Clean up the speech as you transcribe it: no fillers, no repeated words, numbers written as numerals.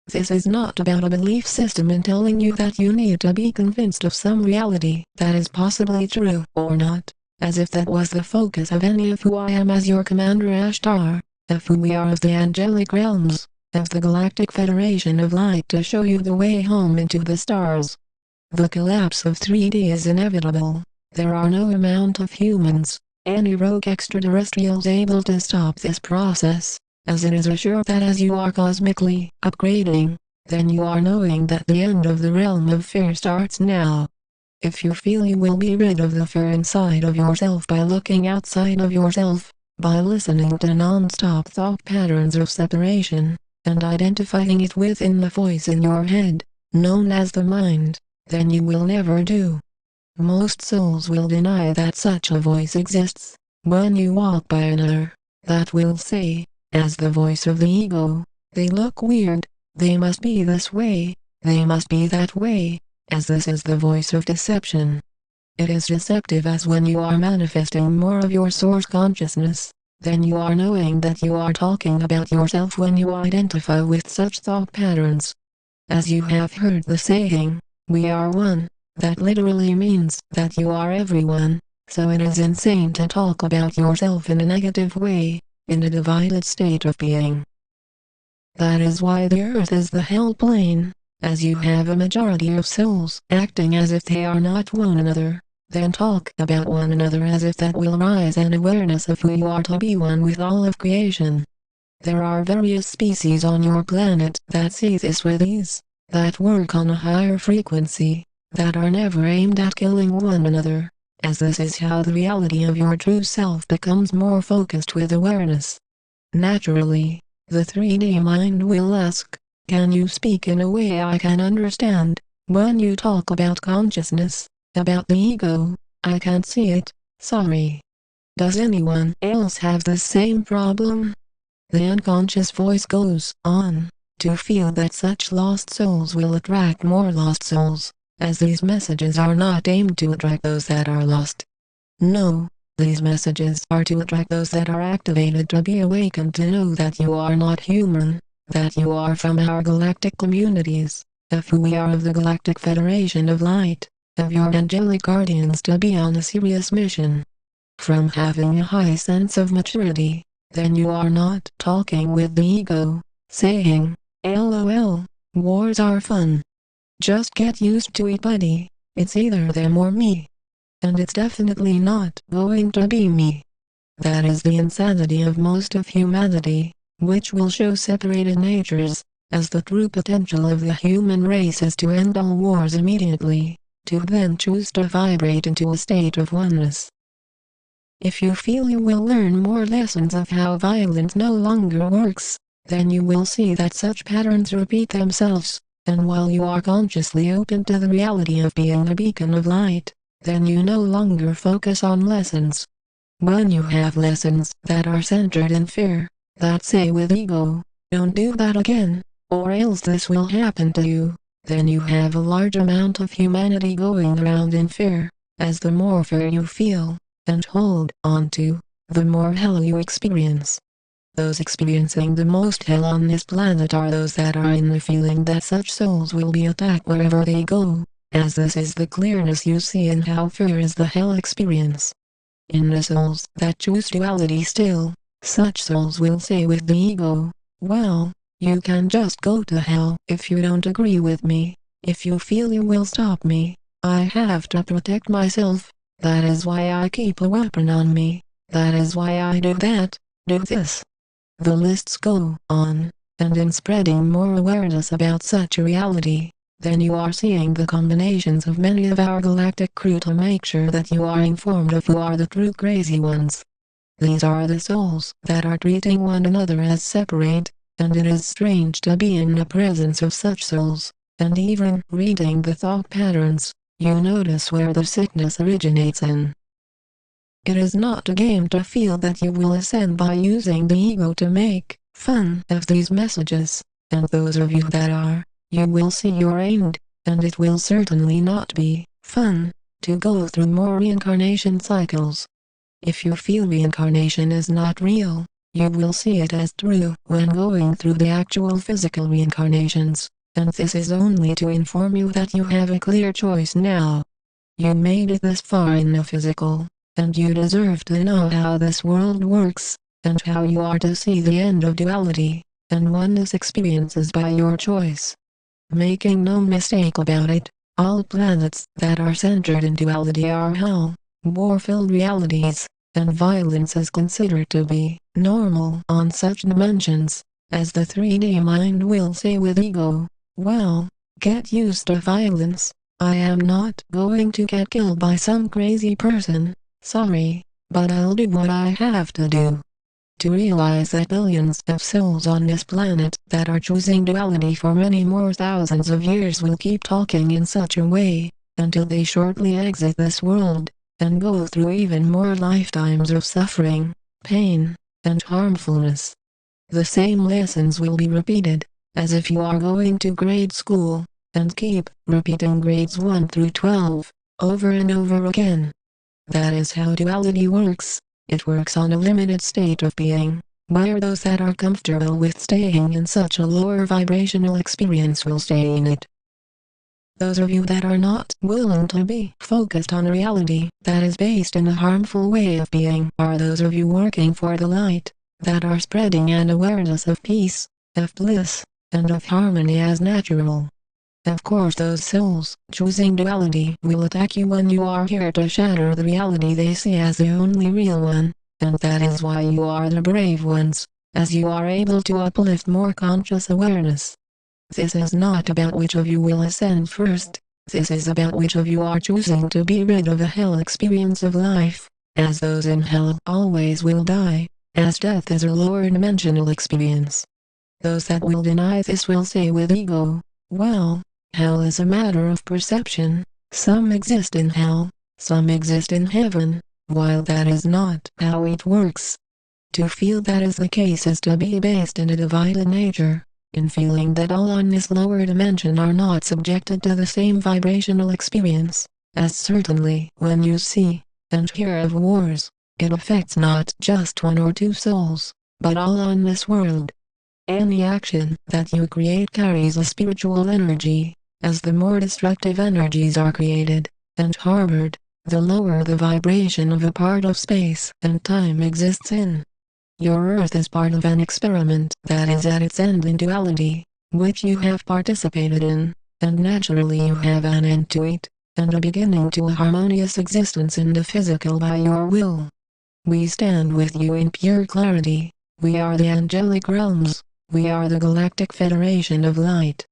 This is not about a belief system in telling you that you need to be convinced of some reality that is possibly true or not, as if that was the focus of any of who I am as your Commander Ashtar, of who we are of the angelic realms, of the Galactic Federation of Light to show you the way home into the stars. The collapse of 3D is inevitable. There are no amount of humans, any rogue extraterrestrials able to stop this process, as it is assured that as you are cosmically upgrading, then you are knowing that the end of the realm of fear starts now. If you feel you will be rid of the fear inside of yourself by looking outside of yourself, by listening to non-stop thought patterns of separation, and identifying it within the voice in your head, known as the mind, then you will never do. Most souls will deny that such a voice exists. When you walk by another, that will say, as the voice of the ego, they look weird, they must be this way, they must be that way, as this is the voice of deception. It is deceptive as when you are manifesting more of your source consciousness, then you are knowing that you are talking about yourself when you identify with such thought patterns. As you have heard the saying, we are one, that literally means that you are everyone, so it is insane to talk about yourself in a negative way, in a divided state of being. That is why the earth is the hell plane, as you have a majority of souls acting as if they are not one another, then talk about one another as if that will rise an awareness of who you are to be one with all of creation. There are various species on your planet that see this with ease, that work on a higher frequency, that are never aimed at killing one another, as this is how the reality of your true self becomes more focused with awareness. Naturally, the 3D mind will ask, can you speak in a way I can understand? When you talk about consciousness, about the ego, I can't see it, sorry. Does anyone else have the same problem? The unconscious voice goes on to feel that such lost souls will attract more lost souls, as these messages are not aimed to attract those that are lost. No, these messages are to attract those that are activated to be awakened to know that you are not human, that you are from our galactic communities, of who we are of the Galactic Federation of Light, of your angelic guardians to be on a serious mission. From having a high sense of maturity, then you are not talking with the ego, saying, LOL, wars are fun. Just get used to it, buddy, it's either them or me. And it's definitely not going to be me. That is the insanity of most of humanity, which will show separated natures, as the true potential of the human race is to end all wars immediately, to then choose to vibrate into a state of oneness. If you feel you will learn more lessons of how violence no longer works, then you will see that such patterns repeat themselves, and while you are consciously open to the reality of being a beacon of light, then you no longer focus on lessons. When you have lessons that are centered in fear, that say with ego, don't do that again, or else this will happen to you, then you have a large amount of humanity going around in fear, as the more fear you feel, and hold on to, the more hell you experience. Those experiencing the most hell on this planet are those that are in the feeling that such souls will be attacked wherever they go, as this is the clearness you see in how fear is the hell experience. In the souls that choose duality still, such souls will say with the ego, well, you can just go to hell if you don't agree with me, if you feel you will stop me, I have to protect myself, that is why I keep a weapon on me, that is why I do that, do this. The lists go on, and in spreading more awareness about such a reality, then you are seeing the combinations of many of our galactic crew to make sure that you are informed of who are the true crazy ones. These are the souls that are treating one another as separate, and it is strange to be in the presence of such souls, and even reading the thought patterns, you notice where the sickness originates in. It is not a game to feel that you will ascend by using the ego to make fun of these messages, and those of you that are, you will see your end, and it will certainly not be fun to go through more reincarnation cycles. If you feel reincarnation is not real, You will see it as true when going through the actual physical reincarnations, and this is only to inform you that you have a clear choice now. You made it this far in the physical, and you deserve to know how this world works, and how you are to see the end of duality, and oneness experiences by your choice. Making no mistake about it, all planets that are centered in duality are hell, war-filled realities, and violence is considered to be normal on such dimensions, as the 3D mind will say with ego. Well, get used to violence. I am not going to get killed by some crazy person, sorry, but I'll do what I have to do. To realize that billions of souls on this planet that are choosing duality for many more thousands of years will keep talking in such a way, until they shortly exit this world, and go through even more lifetimes of suffering, pain, and harmfulness. The same lessons will be repeated, as if you are going to grade school, and keep repeating grades 1 through 12, over and over again. That is how duality works. It works on a limited state of being, where those that are comfortable with staying in such a lower vibrational experience will stay in it. Those of you that are not willing to be focused on a reality that is based in a harmful way of being are those of you working for the light, that are spreading an awareness of peace, of bliss, and of harmony as natural. Of course those souls choosing duality will attack you when you are here to shatter the reality they see as the only real one, and that is why you are the brave ones, as you are able to uplift more conscious awareness. This is not about which of you will ascend first, this is about which of you are choosing to be rid of the hell experience of life, as those in hell always will die, as death is a lower dimensional experience. Those that will deny this will say with ego, well, hell is a matter of perception. Some exist in hell, some exist in heaven, while that is not how it works. To feel that is the case is to be based in a divided nature, in feeling that all on this lower dimension are not subjected to the same vibrational experience, as certainly when you see and hear of wars, it affects not just one or two souls, but all on this world. Any action that you create carries a spiritual energy. As the more destructive energies are created and harbored, the lower the vibration of a part of space and time exists in. Your Earth is part of an experiment that is at its end in duality, which you have participated in, and naturally you have an end to it, and a beginning to a harmonious existence in the physical by your will. We stand with you in pure clarity. We are the angelic realms. We are the Galactic Federation of Light.